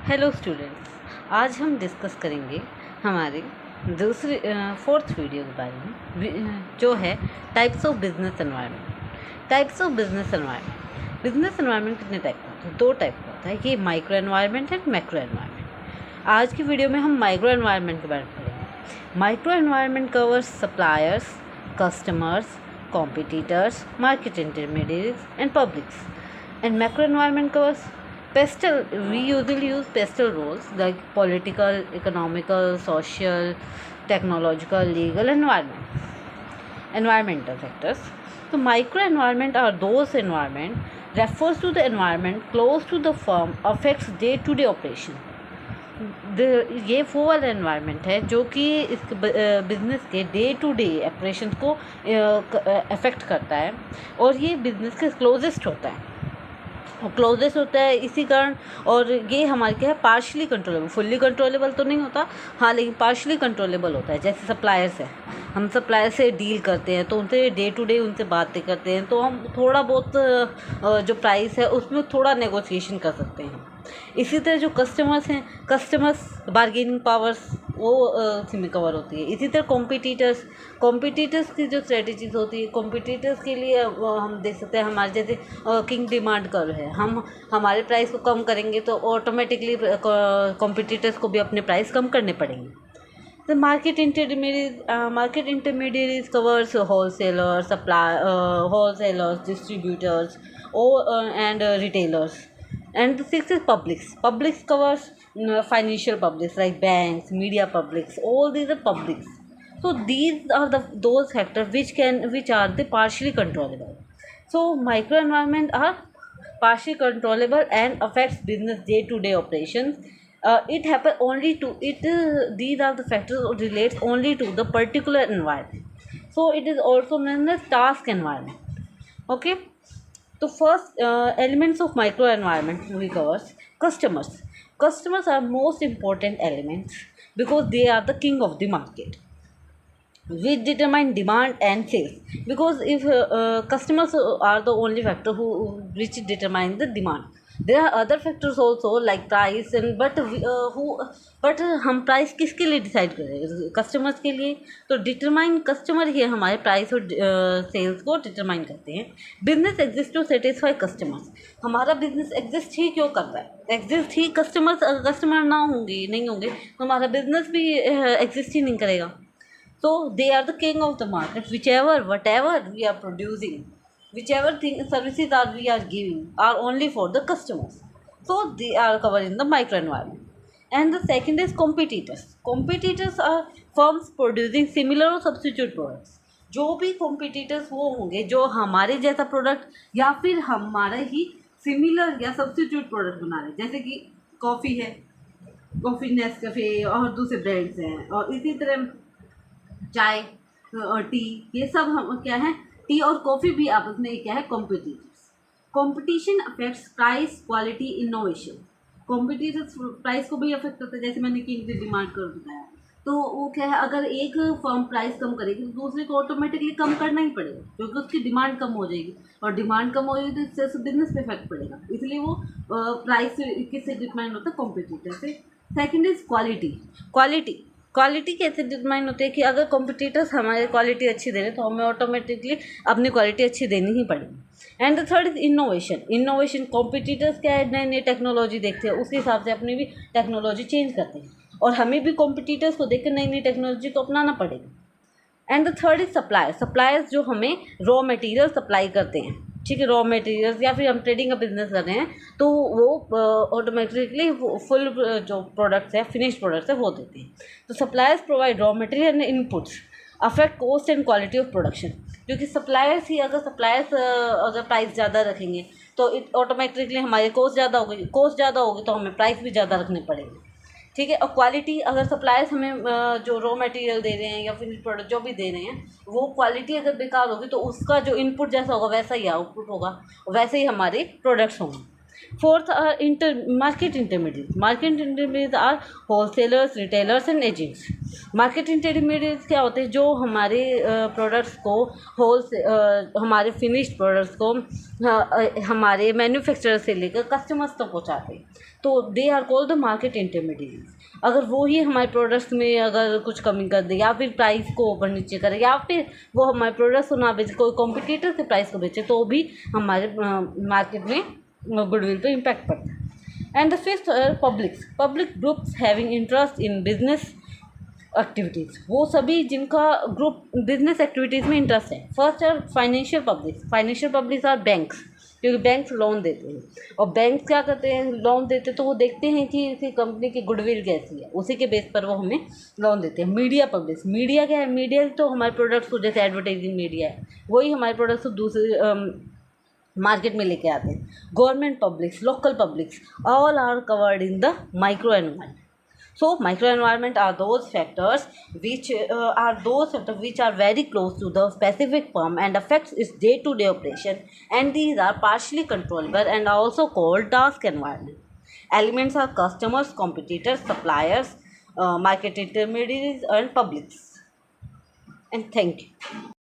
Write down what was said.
Hello students, आज हम discuss करेंगे हमारे फोर्थ वीडियो के बारे में जो है types of business environment. Types of business environment कितने टाइप का होता है? दो टाइप का होता है, ये micro environment and macro environment. आज की वीडियो में हम माइक्रो एनवायरनमेंट के बारे में पढ़ेंगे। Micro environment covers suppliers, customers, competitors, market intermediaries, and publics. And macro environment covers pastel. We usually use pastel roles like political, economical, social, technological, legal, environmental factors. So micro environment are those environment refers to the environment close to the firm, affects day to day operation. ये वो वाला environment है जो कि इस business के day to day operation को affect करता है और ये बिज़नेस के क्लोजेस्ट होता है इसी कारण। और ये हमारे क्या है, पार्शली कंट्रोलेबल। फुल्ली कंट्रोलेबल तो नहीं होता, हाँ, लेकिन पार्शली कंट्रोलेबल होता है। जैसे सप्लायर्स है, हम सप्लायर से डील करते हैं तो उनसे डे टू डे उनसे बातें करते हैं, तो हम थोड़ा बहुत जो प्राइस है उसमें थोड़ा नेगोशिएशन कर सकते हैं। इसी तरह जो कस्टमर्स हैं, कस्टमर्स बार्गेनिंग पावर्स वो इसी में कवर होती है। इसी तरह कॉम्पिटिटर्स की जो स्ट्रेटजीज होती है, कॉम्पिटिटर्स के लिए हम देख सकते हैं हमारे जैसे किंग डिमांड कर्व है। हम हमारे प्राइस को कम करेंगे तो ऑटोमेटिकली कॉम्पिटिटर्स को भी अपने प्राइस कम करने पड़ेंगे। The market intermediaries covers wholesalers, distributors, and retailers. And the sixth is publics. Publics covers financial publics like banks, media publics. All these are publics. So these are those factors which are the partially controllable. So microenvironment are partially controllable and affects business day-to-day operations. It happen only to it. These are the factors relates only to the particular environment. So it is also known as task environment. Okay. So first elements of micro environment we covers customers. Customers are most important elements because they are the king of the market, which determine demand and sales. Because if customers are the only factor which determine the demand, there are other factors also like price and but हम price किसके लिए decide करें? Customers के लिए। तो determine customer ही हमारे price और sales को डिटरमाइन करते हैं। Business exist to satisfy customers. हमारा बिजनेस एग्जिस्ट ही क्यों कर रहा है? एग्जिस्ट ही कस्टमर ना होंगे, नहीं होंगे तो हमारा बिजनेस भी एग्जिस्ट ही नहीं करेगा। So they are the king of the market. Whatever we are producing, whichever services we are giving are only for the customers. So they are covered in the micro environment. And the second is competitors. Competitors are firms producing similar or substitute products. जो भी competitors वो होंगे जो हमारे जैसा product या फिर हमारा ही सिमिलर या सब्सिट्यूट प्रोडक्ट बना रहे, जैसे कि कॉफ़ी है, कॉफ़ी नेस्कैफे और दूसरे ब्रांड्स हैं, और इसी तरह चाय और टी, ये सब हम क्या है, टी और कॉफ़ी भी आपस में क्या है, competitors. Competition affects price, quality, innovation. Competitors price को भी अफेक्ट करता है, जैसे मैंने किंग डिमांड कर बताया। तो वो क्या है, अगर एक फर्म प्राइस कम करेगी तो दूसरे को ऑटोमेटिकली कम करना ही पड़ेगा, क्योंकि उसकी डिमांड कम हो जाएगी, और डिमांड कम हो जाएगी तो इससे बिजनेस पे इफेक्ट पड़ेगा। इसलिए वो प्राइस किससे डिपेंड होता है? कॉम्पिटिटर से। सेकेंड इज क्वालिटी कैसे डिटरमाइन होती है कि अगर कॉम्पिटिटर्स हमारी क्वालिटी अच्छी दे रहे तो हमें ऑटोमेटिकली अपनी क्वालिटी अच्छी देनी ही पड़ेगी। And the third is innovation. Competitors क्या है, नई नई टेक्नोलॉजी देखते हैं, उसके हिसाब से अपनी भी टेक्नोलॉजी चेंज करते हैं, और हमें भी कॉम्पिटिटर्स को देख कर नई नई टेक्नोलॉजी को अपनाना पड़ेगा। And the third is suppliers जो हमें रॉ मटेरियल सप्लाई करते हैं, ठीक है, रॉ मटेरियल्स, या फिर हम ट्रेडिंग का बिजनेस कर रहे हैं तो वो ऑटोमेटिकली फुल जो प्रोडक्ट्स है, फिनिश प्रोडक्ट्स है, वो देते हैं। तो suppliers provide raw material and inputs, affect cost and quality of production. क्योंकि सप्लायर्स अगर प्राइस ज़्यादा रखेंगे तो ऑटोमेटिकली हमारी कॉस्ट ज़्यादा होगी तो हमें प्राइस भी ज़्यादा रखने पड़ेंगे, ठीक है। और क्वालिटी, अगर सप्लायर्स हमें जो रॉ मटेरियल दे रहे हैं या फिर प्रोडक्ट जो भी दे रहे हैं, वो क्वालिटी अगर बेकार होगी तो उसका जो इनपुट जैसा होगा वैसा ही आउटपुट होगा, वैसे ही हमारे प्रोडक्ट्स होंगे। Fourth are market intermediaries. Market intermediaries are wholesalers, retailers and agents. Market intermediates क्या होते हैं, जो हमारे प्रोडक्ट्स को हमारे फिनिश्ड प्रोडक्ट्स को हमारे मैन्युफैक्चरर से लेकर कस्टमर्स तक पहुँचाते हैं, तो they are called the market intermediates. अगर वो ही हमारे प्रोडक्ट्स में अगर कुछ कमी कर दे या फिर प्राइस को ऊपर नीचे करे या फिर वो हमारे प्रोडक्ट्स को ना बेचे, कोई कॉम्पिटिटर से प्राइस को बेचे, तो भी हमारे मार्केट में गुडविल पे इम्पैक्ट पड़ता है। And the fifth public groups having interest in business activities, वो सभी जिनका ग्रुप बिजनेस एक्टिविटीज़ में इंटरेस्ट है। फर्स्ट है फाइनेंशियल पब्लिक्स आर बैंक्स, क्योंकि बैंक्स लोन देते हैं, और बैंक्स क्या करते हैं, लोन देते हैं तो वो देखते हैं कि इसी कंपनी की गुडविल कैसी है, उसी के बेस पर वो हमें लोन देते हैं। मीडिया पब्लिक्स, मीडिया क्या है, मीडिया तो हमारे प्रोडक्ट्स को, जैसे एडवर्टाइजिंग मीडिया है, वही हमारे प्रोडक्ट्स को दूसरे मार्केट में लेके आते हैं। Government publics, local publics, all are covered in the micro environment. So microenvironment are those factors which are very close to the specific firm and affects its day-to-day operation, and these are partially controllable and are also called task environment. Elements are customers, competitors, suppliers, market intermediaries and publics. And thank you.